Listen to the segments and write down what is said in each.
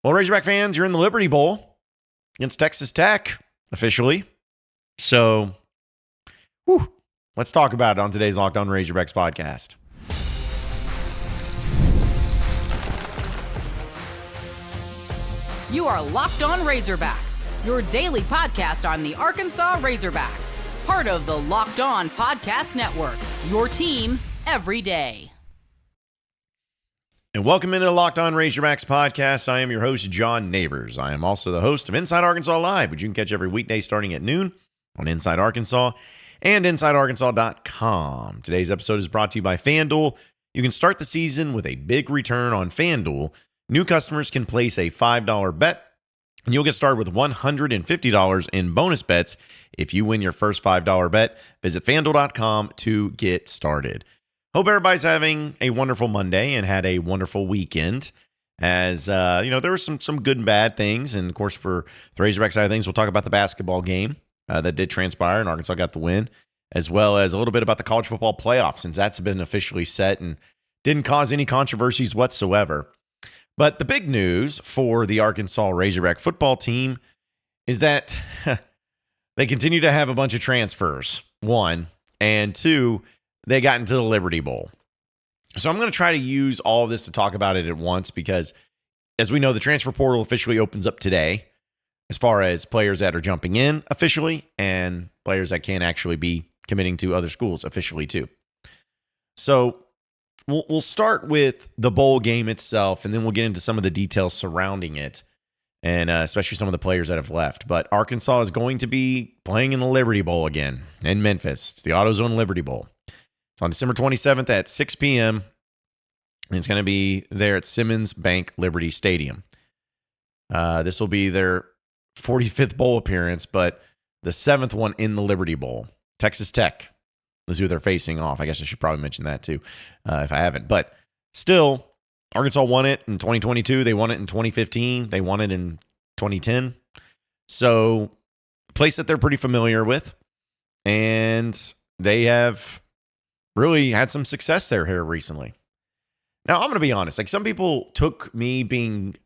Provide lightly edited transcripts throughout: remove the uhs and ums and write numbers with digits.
Well, Razorback fans, you're in the Liberty Bowl against Texas Tech, officially. So, let's talk about it on today's Locked On Razorbacks podcast. You are Locked On Razorbacks, your daily podcast on the Arkansas Razorbacks. Part of the Locked On Podcast Network, your team every day. And welcome into the Locked On Razorbacks podcast. I am your host, John Naborsas. I am also the host of Inside Arkansas Live, which you can catch every weekday starting at noon on Inside Arkansas and InsideArkansas.com. Today's episode is brought to you by FanDuel. You can start the season with a big return on FanDuel. New customers can place a $5 bet, and you'll get started with $150 in bonus bets if you win your first $5 bet. Visit FanDuel.com to get started. Hope everybody's having a wonderful Monday and had a wonderful weekend. As, there were some good and bad things. And, of course, for the Razorback side of things, we'll talk about the basketball game that did transpire and Arkansas got the win, as well as a little bit about the college football playoff, since that's been officially set and didn't cause any controversies whatsoever. But the big news for the Arkansas Razorback football team is that they continue to have a bunch of transfers, one, and two, they got into the Liberty Bowl. So I'm going to try to use all of this to talk about it at once because, as we know, the transfer portal officially opens up today as far as players that are jumping in officially and players that can actually be committing to other schools officially too. So we'll start with the bowl game itself, and then we'll get into some of the details surrounding it, and especially some of the players that have left. But Arkansas is going to be playing in the Liberty Bowl again in Memphis. It's the AutoZone Liberty Bowl. It's on December 27th at 6 p.m., and it's going to be there at Simmons Bank Liberty Stadium. This will be their 45th bowl appearance, but the 7th one in the Liberty Bowl. Texas Tech is who they're facing off. I guess I should probably mention that too, if I haven't. But still, Arkansas won it in 2022. They won it in 2015. They won it in 2010. So, a place that they're pretty familiar with. And they have really had some success there here recently. Now, I'm going to be honest. Like, some people took me being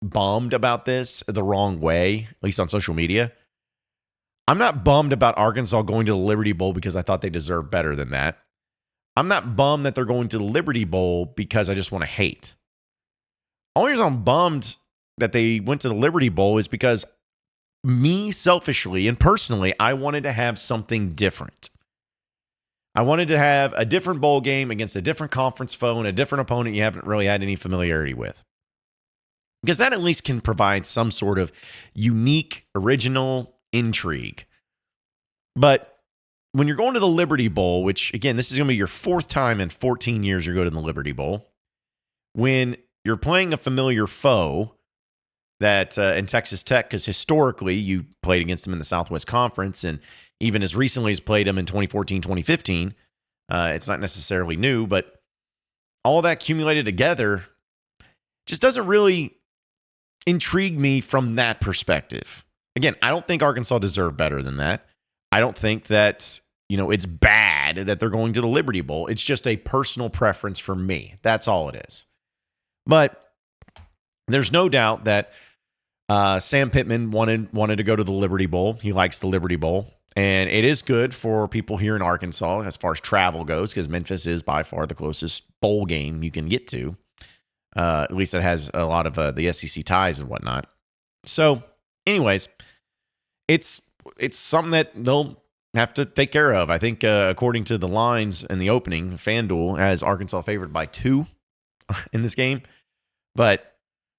bummed about this the wrong way, at least on social media. I'm not bummed about Arkansas going to the Liberty Bowl because I thought they deserved better than that. I'm not bummed that they're going to the Liberty Bowl because I just want to hate. Only reason I'm bummed that they went to the Liberty Bowl is because me, selfishly and personally, I wanted to have something different. I wanted to have a different bowl game against a different conference foe and a different opponent you haven't really had any familiarity with. Because that at least can provide some sort of unique, original intrigue. But when you're going to the Liberty Bowl, which, again, this is going to be your fourth time in 14 years you're going to the Liberty Bowl, when you're playing a familiar foe that in Texas Tech, because historically you played against them in the Southwest Conference, and even as recently as played them in 2014, 2015, it's not necessarily new, but all that accumulated together just doesn't really intrigue me from that perspective. Again, I don't think Arkansas deserved better than that. I don't think that, it's bad that they're going to the Liberty Bowl. It's just a personal preference for me. That's all it is. But there's no doubt that Sam Pittman wanted to go to the Liberty Bowl. He likes the Liberty Bowl. And it is good for people here in Arkansas as far as travel goes, because Memphis is by far the closest bowl game you can get to. At least it has a lot of the SEC ties and whatnot. So, anyways, it's something that they'll have to take care of. I think according to the lines in the opening, FanDuel has Arkansas favored by 2 in this game. But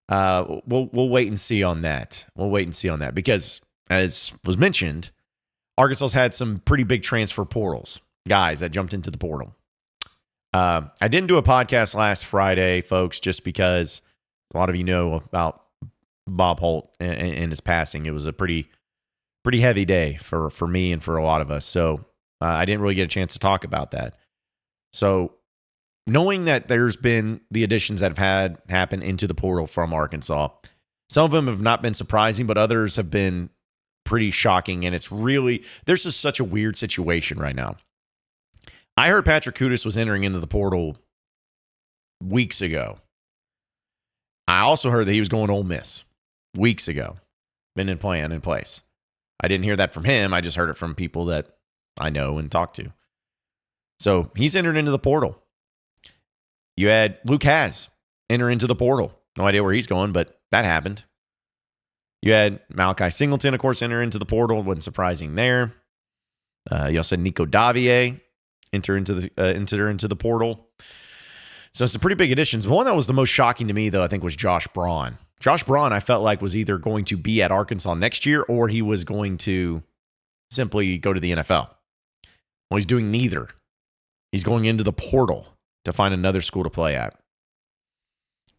we'll wait and see on that. We'll wait and see on that because, as was mentioned, Arkansas's had some pretty big transfer portals, guys that jumped into the portal. I didn't do a podcast last Friday, folks, just because a lot of you know about Bob Holt and his passing. It was a pretty heavy day for me and for a lot of us. So I didn't really get a chance to talk about that. So knowing that there's been the additions that have had happen into the portal from Arkansas, some of them have not been surprising, but others have been pretty shocking. And there's just such a weird situation right now. I heard Patrick Kutas was entering into the portal weeks ago. I also heard that he was going to Ole Miss weeks ago. Been in place. I didn't hear that from him. I just heard it from people that I know and talk to. So he's entered into the portal. You had Luke Has enter into the portal. No idea where he's going, but that happened. You had Malachi Singleton, of course, enter into the portal. Wasn't surprising there. You also had Nico Davier enter into the portal. So some pretty big additions. The one that was the most shocking to me, though, I think was Josh Braun. Josh Braun, I felt like, was either going to be at Arkansas next year or he was going to simply go to the NFL. Well, he's doing neither. He's going into the portal to find another school to play at.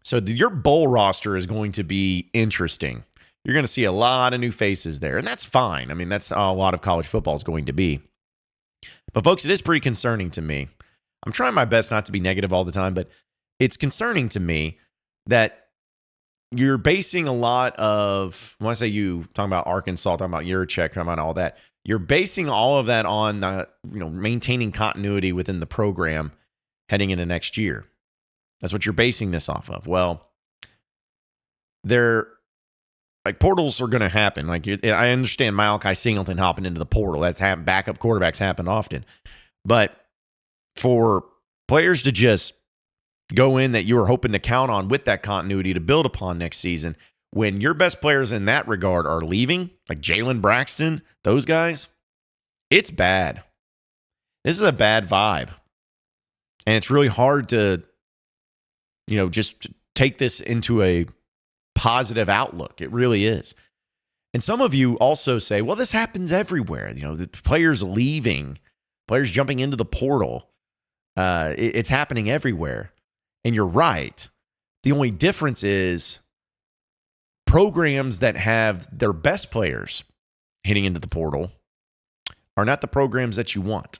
So your bowl roster is going to be interesting. You're going to see a lot of new faces there, and that's fine. I mean, that's a lot of college football is going to be. But, folks, it is pretty concerning to me. I'm trying my best not to be negative all the time, but it's concerning to me that you're basing a lot of, when I say you, talking about Arkansas, talking about Yurchek, talking about all that, you're basing all of that on maintaining continuity within the program heading into next year. That's what you're basing this off of. Well, portals are going to happen. I understand Malachi Singleton hopping into the portal. That's happened. Backup quarterbacks happen often. But for players to just go in that you were hoping to count on with that continuity to build upon next season, when your best players in that regard are leaving, like Jalen Braxton, those guys, it's bad. This is a bad vibe. And it's really hard to, just take this into a positive outlook. It really is. And some of you also say, well, this happens everywhere. The players leaving, players jumping into the portal. It's happening everywhere. And you're right. The only difference is programs that have their best players hitting into the portal are not the programs that you want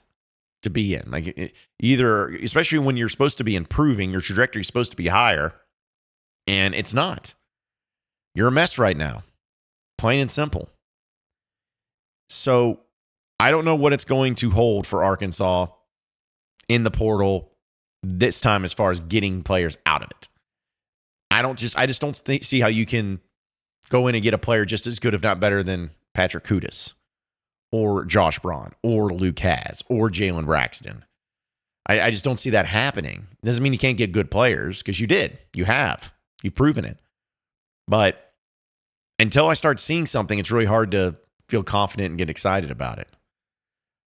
to be in. Either, especially when you're supposed to be improving, your trajectory is supposed to be higher, and it's not. You're a mess right now, plain and simple. So I don't know what it's going to hold for Arkansas in the portal this time as far as getting players out of it. I just don't see how you can go in and get a player just as good, if not better, than Patrick Kutas or Josh Braun or Luke Has or Jalen Braxton. I just don't see that happening. It doesn't mean you can't get good players, because you did. You have. You've proven it. But until I start seeing something, it's really hard to feel confident and get excited about it.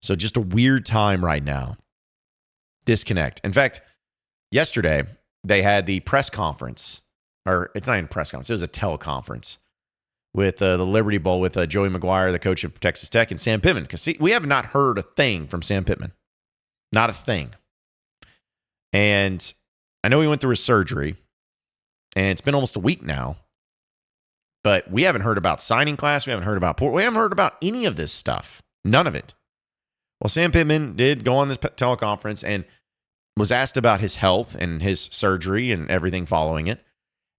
So just a weird time right now. Disconnect. In fact, yesterday they had the press conference, or it's not even a press conference, it was a teleconference with the Liberty Bowl with Joey McGuire, the coach of Texas Tech, and Sam Pittman. Because we have not heard a thing from Sam Pittman. Not a thing. And I know he went through his surgery, and it's been almost a week now. But we haven't heard about signing class. We haven't heard about port. We haven't heard about any of this stuff. None of it. Well, Sam Pittman did go on this teleconference and was asked about his health and his surgery and everything following it.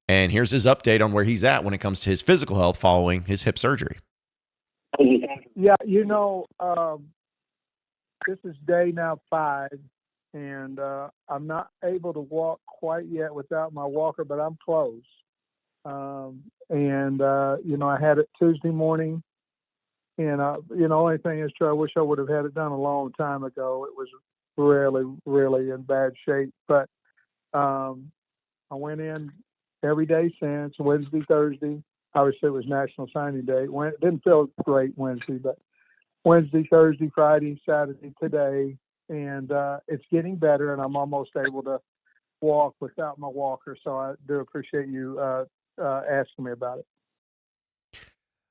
And here's his update on where he's at when it comes to his physical health following his hip surgery. Yeah, this is day now 5, and I'm not able to walk quite yet without my walker, but I'm close. I had it Tuesday morning, and only thing is, I wish I would have had it done a long time ago. It was really, really in bad shape, but I went in every day since Wednesday, Thursday. Obviously, it was National Signing Day. It didn't feel great Wednesday, but Wednesday, Thursday, Friday, Saturday, today, and it's getting better, and I'm almost able to walk without my walker. So I do appreciate you asking me about it.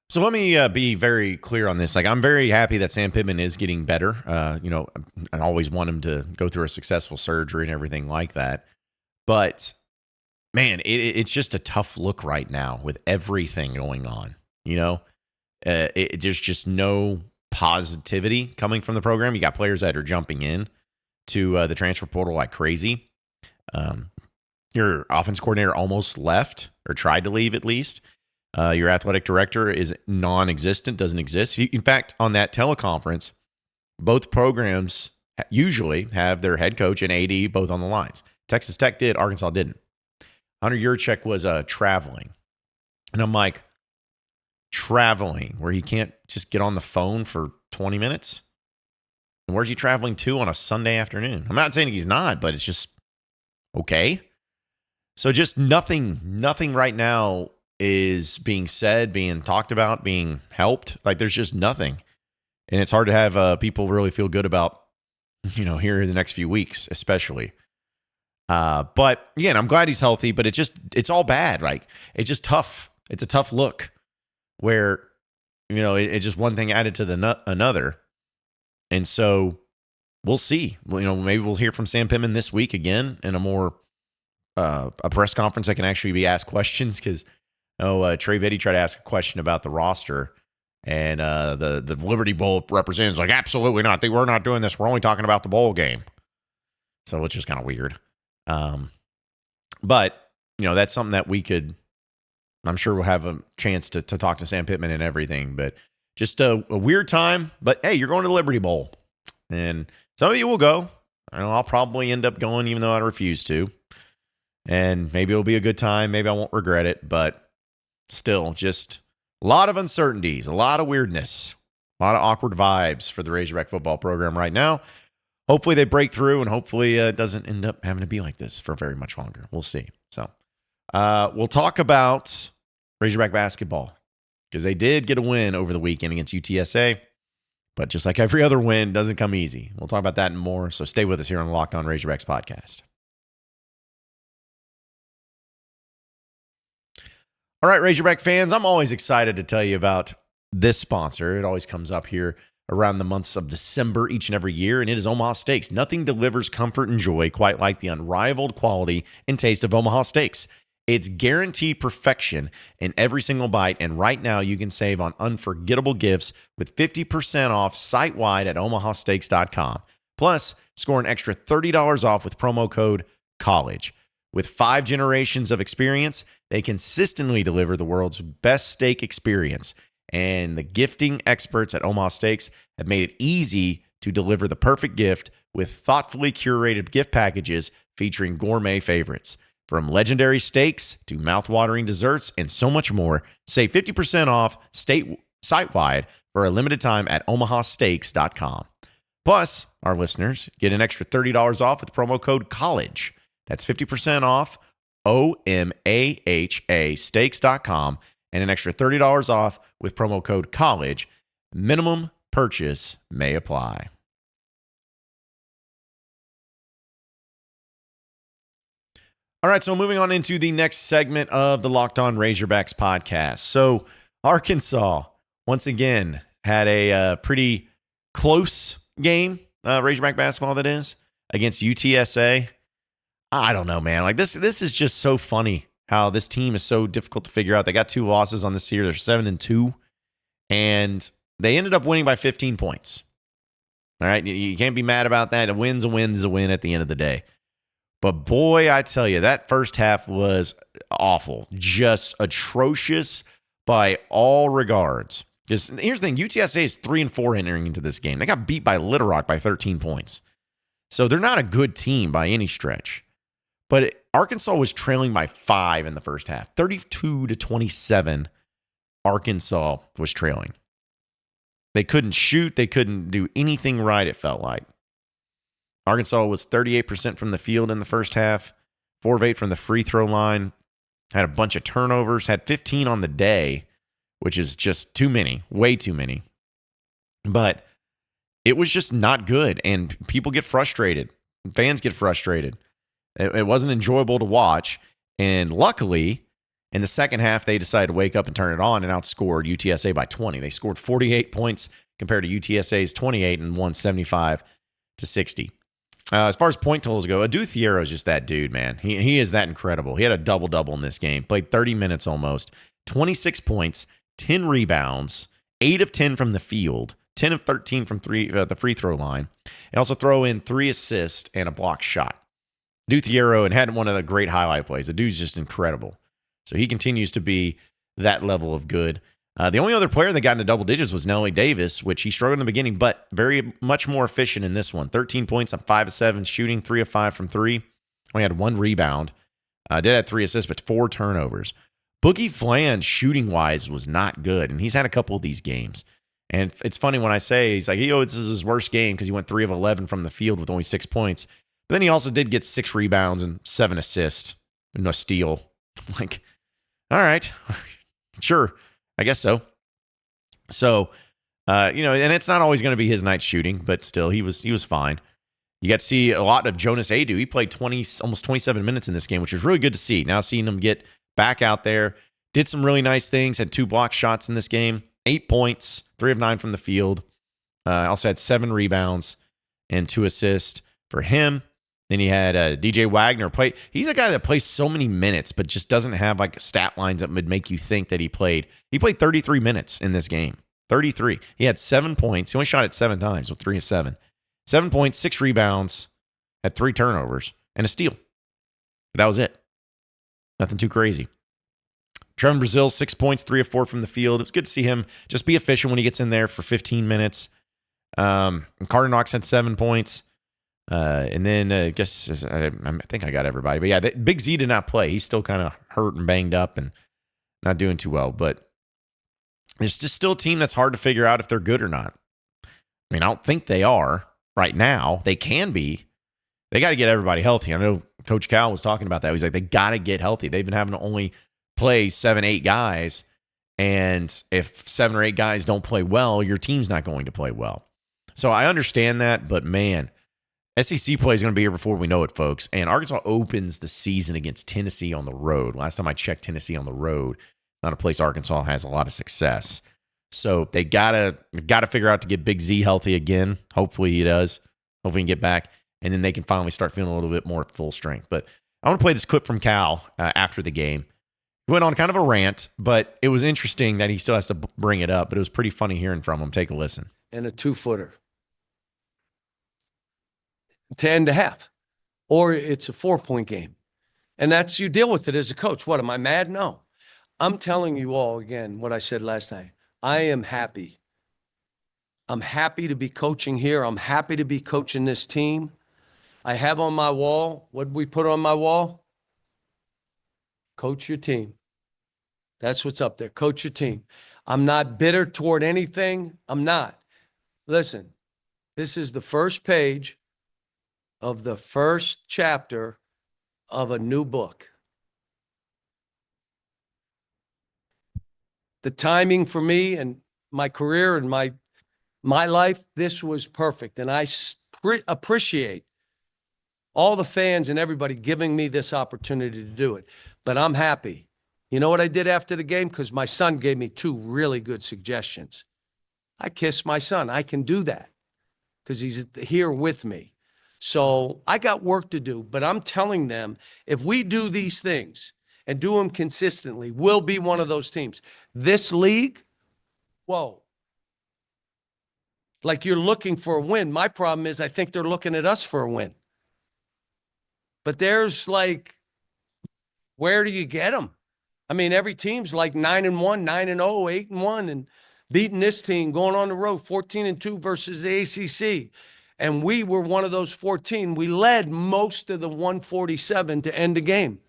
So let me be very clear on this. I'm very happy that Sam Pittman is getting better. I always want him to go through a successful surgery and everything like that. But man, it's just a tough look right now with everything going on. There's just no positivity coming from the program. You got players that are jumping in to the transfer portal like crazy. Your offense coordinator almost left, or tried to leave at least. Your athletic director is non-existent, doesn't exist. In fact, on that teleconference, both programs usually have their head coach and AD both on the lines. Texas Tech did, Arkansas didn't. Hunter Yurchek was traveling. And I'm like, traveling where he can't just get on the phone for 20 minutes? And where's he traveling to on a Sunday afternoon? I'm not saying he's not, but it's just okay. So just nothing right now is being said, being talked about, being helped. Like there's just nothing. And it's hard to have people really feel good about, here in the next few weeks, especially. But again, I'm glad he's healthy, but it's all bad. Like it's just tough. It's a tough look where, it's just one thing added to another. And so we'll see. Maybe we'll hear from Sam Pittman this week again in a more a press conference that can actually be asked questions because Trey Biddy tried to ask a question about the roster and the Liberty Bowl representatives like, absolutely not. We're not doing this. We're only talking about the bowl game. So it's just kind of weird. But that's something that we could, I'm sure we'll have a chance to talk to Sam Pittman and everything, but just a weird time. But hey, you're going to the Liberty Bowl and some of you will go. I'll probably end up going even though I refuse to. And maybe it'll be a good time. Maybe I won't regret it, but still just a lot of uncertainties, a lot of weirdness, a lot of awkward vibes for the Razorback football program right now. Hopefully they break through and hopefully it doesn't end up having to be like this for very much longer. We'll see. So we'll talk about Razorback basketball because they did get a win over the weekend against UTSA. But just like every other win, doesn't come easy. We'll talk about that and more. So stay with us here on the Locked On Razorbacks podcast. All right, Razorback fans, I'm always excited to tell you about this sponsor. It always comes up here around the months of December each and every year, and it is Omaha Steaks. Nothing delivers comfort and joy quite like the unrivaled quality and taste of Omaha Steaks. It's guaranteed perfection in every single bite, and right now you can save on unforgettable gifts with 50% off site-wide at omahasteaks.com. Plus, score an extra $30 off with promo code COLLEGE. With 5 generations of experience, they consistently deliver the world's best steak experience, and the gifting experts at Omaha Steaks have made it easy to deliver the perfect gift with thoughtfully curated gift packages featuring gourmet favorites. From legendary steaks to mouth-watering desserts and so much more, save 50% off site-wide for a limited time at omahasteaks.com. Plus, our listeners get an extra $30 off with promo code COLLEGE. That's 50% off OMAHA steaks.com and an extra $30 off with promo code COLLEGE. Minimum purchase may apply. All right, so moving on into the next segment of the Locked On Razorbacks podcast. So Arkansas, once again, had a pretty close game, Razorback basketball that is, against UTSA. I don't know, man. Like this is just so funny how this team is so difficult to figure out. They got 2 losses on this year. They're 7-2, and they ended up winning by 15 points. All right, you can't be mad about that. A win's a win is a win at the end of the day. But boy, I tell you, that first half was awful, just atrocious by all regards. Here's the thing: UTSA is 3-4 entering into this game. They got beat by Little Rock by 13 points, so they're not a good team by any stretch. But Arkansas was trailing by 5 in the first half. 32-27, Arkansas was trailing. They couldn't shoot. They couldn't do anything right, it felt like. Arkansas was 38% from the field in the first half, 4 of 8 from the free throw line, had a bunch of turnovers, had 15 on the day, which is just too many, way too many. But it was just not good, and people get frustrated. Fans get frustrated. It wasn't enjoyable to watch, and luckily, in the second half, they decided to wake up and turn it on and outscored UTSA by 20. They scored 48 points compared to UTSA's 28 and won 75-60. As far as point totals go, Adu Thiero is just that dude, man. He is that incredible. He had a double-double in this game, played 30 minutes almost, 26 points, 10 rebounds, 8 of 10 from the field, 10 of 13 from the free throw line. And also throw in 3 assists and a block shot. Adu Thiero and had one of the great highlight plays. The dude's just incredible. So he continues to be that level of good. The only other player that got into double digits was Nelly Davis, which he struggled in the beginning, but very much more efficient in this one. 13 points on 5 of 7 shooting, 3 of 5 from 3. Only had 1 rebound. Did have 3 assists, but 4 turnovers. Boogie Fland, shooting-wise, was not good, and he's had a couple of these games. And it's funny when I say, he's like, this is his worst game because he went 3 of 11 from the field with only 6 points. But then he also did get 6 rebounds and 7 assists and a steal. Like, all right, sure, I guess so. So, and it's not always going to be his night shooting, but still, he was fine. You got to see a lot of Jonas Adu. He played almost 27 minutes in this game, which is really good to see. Now seeing him get back out there, did some really nice things, had 2 block shots in this game, 8 points, 3 of 9 from the field. Also had 7 rebounds and 2 assists for him. Then he had DJ Wagner play. He's a guy that plays so many minutes, but just doesn't have like stat lines that would make you think that he played. He played 33 minutes in this game. 33. He had 7 points. He only shot it 7 times with 3 of 7. 7 points, 6 rebounds, had 3 turnovers, and a steal. That was it. Nothing too crazy. Trevor Brazil, 6 points, 3 of 4 from the field. It was good to see him just be efficient when he gets in there for 15 minutes. Carter Knox had 7 points. And then I think I got everybody. But yeah, Big Z did not play. He's still kind of hurt and banged up and not doing too well. But it's just still a team that's hard to figure out if they're good or not. I mean, I don't think they are right now. They can be. They got to get everybody healthy. I know Coach Cal was talking about that. He's like, they got to get healthy. They've been having to only play 7, 8 guys. And if 7 or 8 guys don't play well, your team's not going to play well. So I understand that, but man, SEC play is going to be here before we know it, folks. And Arkansas opens the season against Tennessee on the road. Last time I checked Tennessee on the road, not a place Arkansas has a lot of success. So they gotta figure out to get Big Z healthy again. Hopefully he does. Hopefully he can get back. And then they can finally start feeling a little bit more full strength. But I want to play this clip from Cal after the game. He went on kind of a rant, but it was interesting that he still has to bring it up. But it was pretty funny hearing from him. Take a listen. And a 2-footer to end the half. Or it's a 4-point game. And that's, you deal with it as a coach. What, am I mad? No. I'm telling you all again what I said last night. I am happy. I'm happy to be coaching here. I'm happy to be coaching this team. I have on my wall, what did we put on my wall? Coach your team. That's what's up there. Coach your team. I'm not bitter toward anything. I'm not. Listen, this is the first page of the first chapter of a new book. The timing for me and my career and my life, this was perfect. And I appreciate all the fans and everybody giving me this opportunity to do it. But I'm happy. You know what I did after the game? Because my son gave me 2 really good suggestions. I kissed my son. I can do that because he's here with me. So I got work to do, but I'm telling them, if we do these things and do them consistently, we'll be one of those teams. This league, whoa. Like you're looking for a win. My problem is I think they're looking at us for a win. But there's like, where do you get them? I mean, every team's like 9-1, 9-0, 8-1, and beating this team, going on the road, 14-2 versus the ACC. And we were one of those 14. We led most of the 147 to end the game.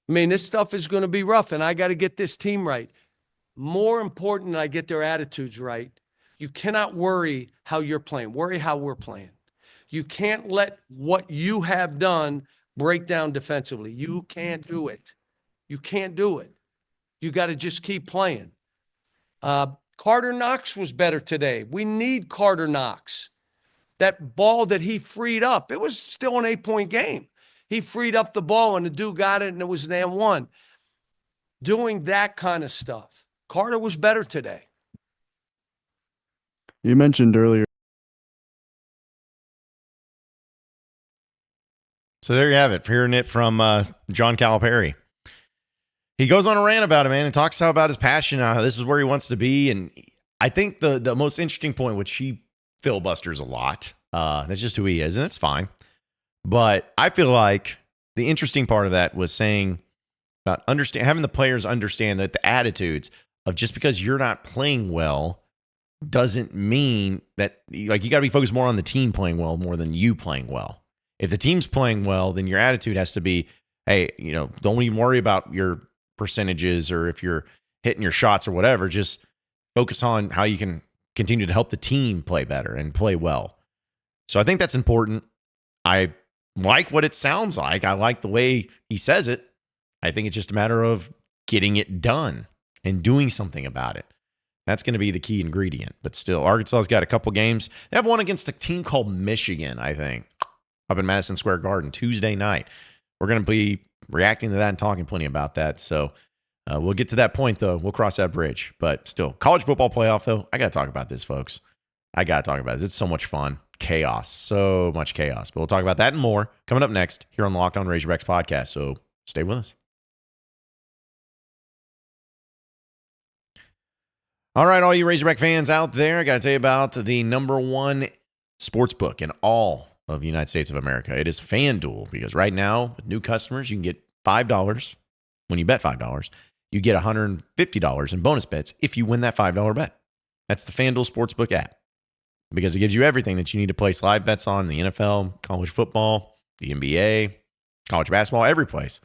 I mean, this stuff is going to be rough, and I got to get this team right. More important than I get their attitudes right. You cannot worry how you're playing. Worry how we're playing. You can't let what you have done break down defensively. You can't do it. You can't do it. You got to just keep playing. Carter Knox was better today. We need Carter Knox. That ball that he freed up, it was still an 8-point game. He freed up the ball and the dude got it and it was an and 1. Doing that kind of stuff. Carter was better today. You mentioned earlier. So there you have it. Hearing it from John Calipari. He goes on a rant about it, man, and talks about his passion, how this is where he wants to be. And I think the most interesting point, which he filibusters a lot, that's just who he is, and it's fine. But I feel like the interesting part of that was saying about having the players understand that the attitudes of just because you're not playing well doesn't mean that, like, you got to be focused more on the team playing well more than you playing well. If the team's playing well, then your attitude has to be, hey, don't even worry about your percentages or if you're hitting your shots or whatever. Just focus on how you can continue to help the team play better and play well. So I think that's important. I like what it sounds like. I like the way he says it. I think it's just a matter of getting it done and doing something about it. That's going to be the key ingredient. But still, Arkansas's got a couple games. They have one against a team called Michigan, I think, up in Madison Square Garden Tuesday night. We're going to be reacting to that and talking plenty about that. So we'll get to that point, though. We'll cross that bridge. But still, college football playoff, though, I got to talk about this, folks. I got to talk about this. It's so much fun. Chaos. So much chaos. But we'll talk about that and more coming up next here on the Locked On Razorbacks podcast. So stay with us. All right, all you Razorback fans out there, I got to tell you about the number one sports book in all of the United States of America. It is FanDuel, because right now, with new customers, you can get $5. When you bet $5, you get $150 in bonus bets if you win that $5 bet. That's the FanDuel Sportsbook app, because it gives you everything that you need to place live bets on: the NFL, college football, the NBA, college basketball, every place.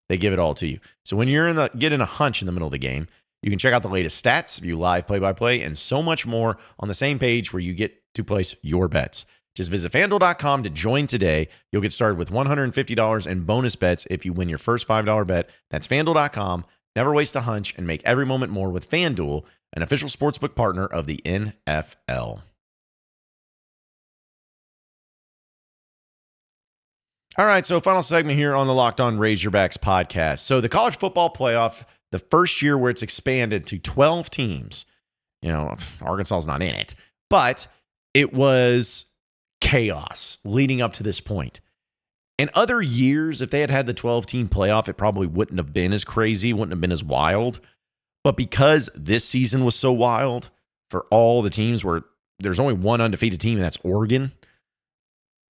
They give it all to you. So when you're getting a hunch in the middle of the game, you can check out the latest stats, view live play-by-play, and so much more on the same page where you get to place your bets. Just visit FanDuel.com to join today. You'll get started with $150 in bonus bets if you win your first $5 bet. That's FanDuel.com. Never waste a hunch and make every moment more with FanDuel, an official sportsbook partner of the NFL. All right, so final segment here on the Locked On Razorbacks podcast. So the college football playoff, the first year where it's expanded to 12 teams, Arkansas is not in it, but it was chaos leading up to this point. In other years, if they had the 12-team playoff, it probably wouldn't have been as crazy, wouldn't have been as wild. But because this season was so wild for all the teams, where there's only one undefeated team, and that's Oregon,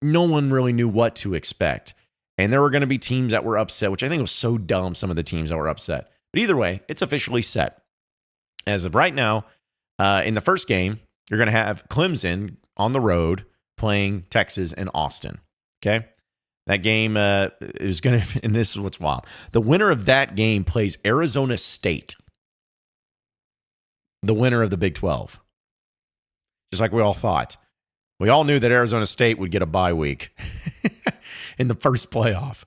no one really knew what to expect. And there were going to be teams that were upset, which I think was so dumb, some of the teams that were upset. But either way, it's officially set. As of right now, in the first game, you're going to have Clemson on the road playing Texas in Austin. Okay? That game is going to, and this is what's wild. The winner of that game plays Arizona State, the winner of the Big 12. Just like we all thought. We all knew that Arizona State would get a bye week in the first playoff.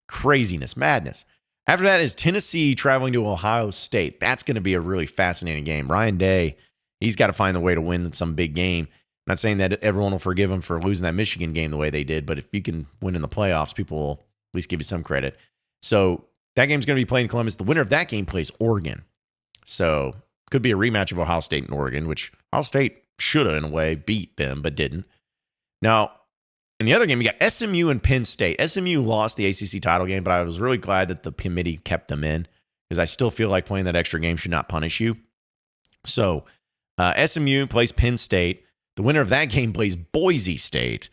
Craziness, madness. After that is Tennessee traveling to Ohio State. That's going to be a really fascinating game. Ryan Day, he's got to find a way to win some big game. I'm not saying that everyone will forgive him for losing that Michigan game the way they did, but if you can win in the playoffs, people will at least give you some credit. So that game's going to be played in Columbus. The winner of that game plays Oregon. So could be a rematch of Ohio State and Oregon, which Ohio State should have, in a way, beat them, but didn't. Now, in the other game, you got SMU and Penn State. SMU lost the ACC title game, but I was really glad that the committee kept them in, because I still feel like playing that extra game should not punish you. So SMU plays Penn State. The winner of that game plays Boise State.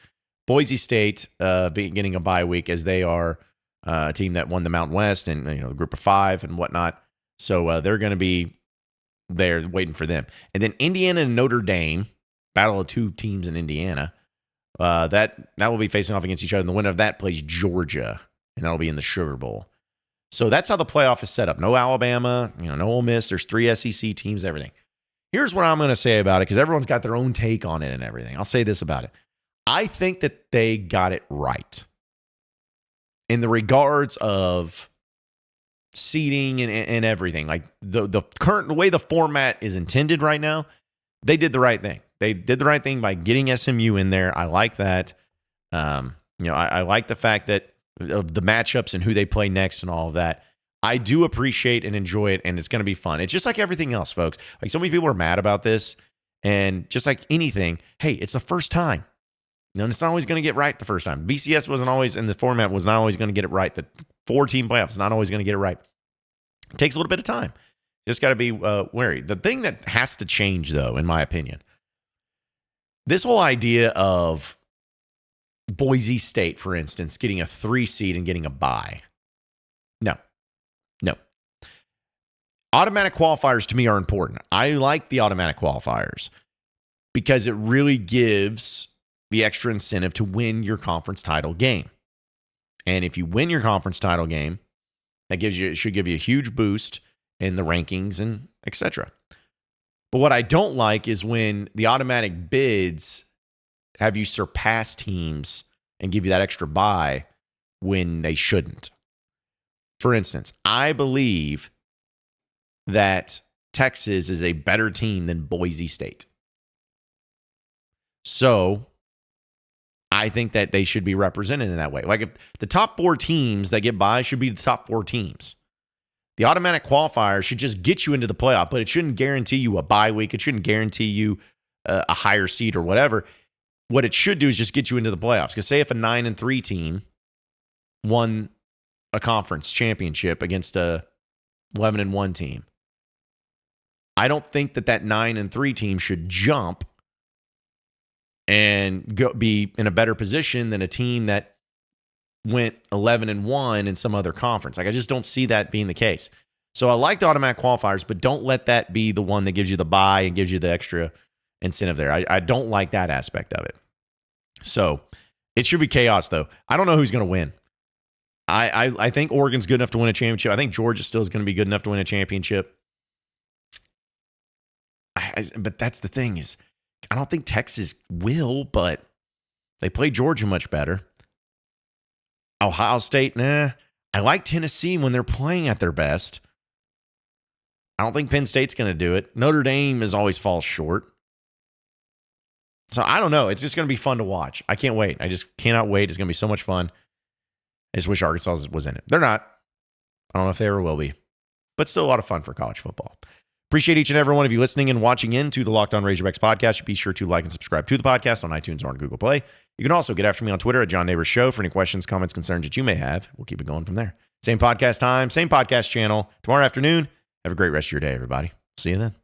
Boise State getting a bye week, as they are a team that won the Mountain West and the group of five and whatnot. So they're going to be there waiting for them. And then Indiana and Notre Dame, battle of two teams in Indiana. That will be facing off against each other. And the winner of that plays Georgia, and that'll be in the Sugar Bowl. So that's how the playoff is set up. No Alabama, no Ole Miss. There's 3 SEC teams, everything. Here's what I'm going to say about it, because everyone's got their own take on it and everything. I'll say this about it. I think that they got it right in the regards of seeding and everything. Like the way the format is intended right now, they did the right thing. They did the right thing by getting SMU in there. I like that. I like the fact that of the matchups and who they play next and all of that. I do appreciate and enjoy it, and it's going to be fun. It's just like everything else, folks. Like, so many people are mad about this, and just like anything, hey, it's the first time. And it's not always going to get right the first time. BCS wasn't always, in the format, was not always going to get it right. The 4-team playoff is not always going to get it right. It takes a little bit of time. Just got to be wary. The thing that has to change, though, in my opinion, this whole idea of Boise State, for instance, getting a 3 seed and getting a bye. No. Automatic qualifiers to me are important. I like the automatic qualifiers because it really gives the extra incentive to win your conference title game. And if you win your conference title game, it should give you a huge boost in the rankings and etc. But what I don't like is when the automatic bids have you surpass teams and give you that extra bye when they shouldn't. For instance, I believe that Texas is a better team than Boise State. So I think that they should be represented in that way. Like if the top 4 teams that get by should be the top 4 teams. The automatic qualifier should just get you into the playoff, but it shouldn't guarantee you a bye week. It shouldn't guarantee you a higher seed or whatever. What it should do is just get you into the playoffs. Because say if a 9-3 team won a conference championship against a 11-1 team, I don't think that 9-3 team should jump and be in a better position than a team that went 11-1 in some other conference. Like I just don't see that being the case. So I like the automatic qualifiers, but don't let that be the one that gives you the bye and gives you the extra incentive there. I don't like that aspect of it. So it should be chaos, though. I don't know who's going to win. I think Oregon's good enough to win a championship. I think Georgia still is going to be good enough to win a championship. But that's the thing is, I don't think Texas will, but they play Georgia much better. Ohio State, nah. I like Tennessee when they're playing at their best. I don't think Penn State's going to do it. Notre Dame always falls short. So I don't know. It's just going to be fun to watch. I can't wait. I just cannot wait. It's going to be so much fun. I just wish Arkansas was in it. They're not. I don't know if they ever will be. But still a lot of fun for college football. Appreciate each and every one of you listening and watching into the Locked On Razorbacks podcast. Be sure to like and subscribe to the podcast on iTunes or on Google Play. You can also get after me on Twitter at John Nabors Show for any questions, comments, concerns that you may have. We'll keep it going from there. Same podcast time, same podcast channel tomorrow afternoon. Have a great rest of your day, everybody. See you then.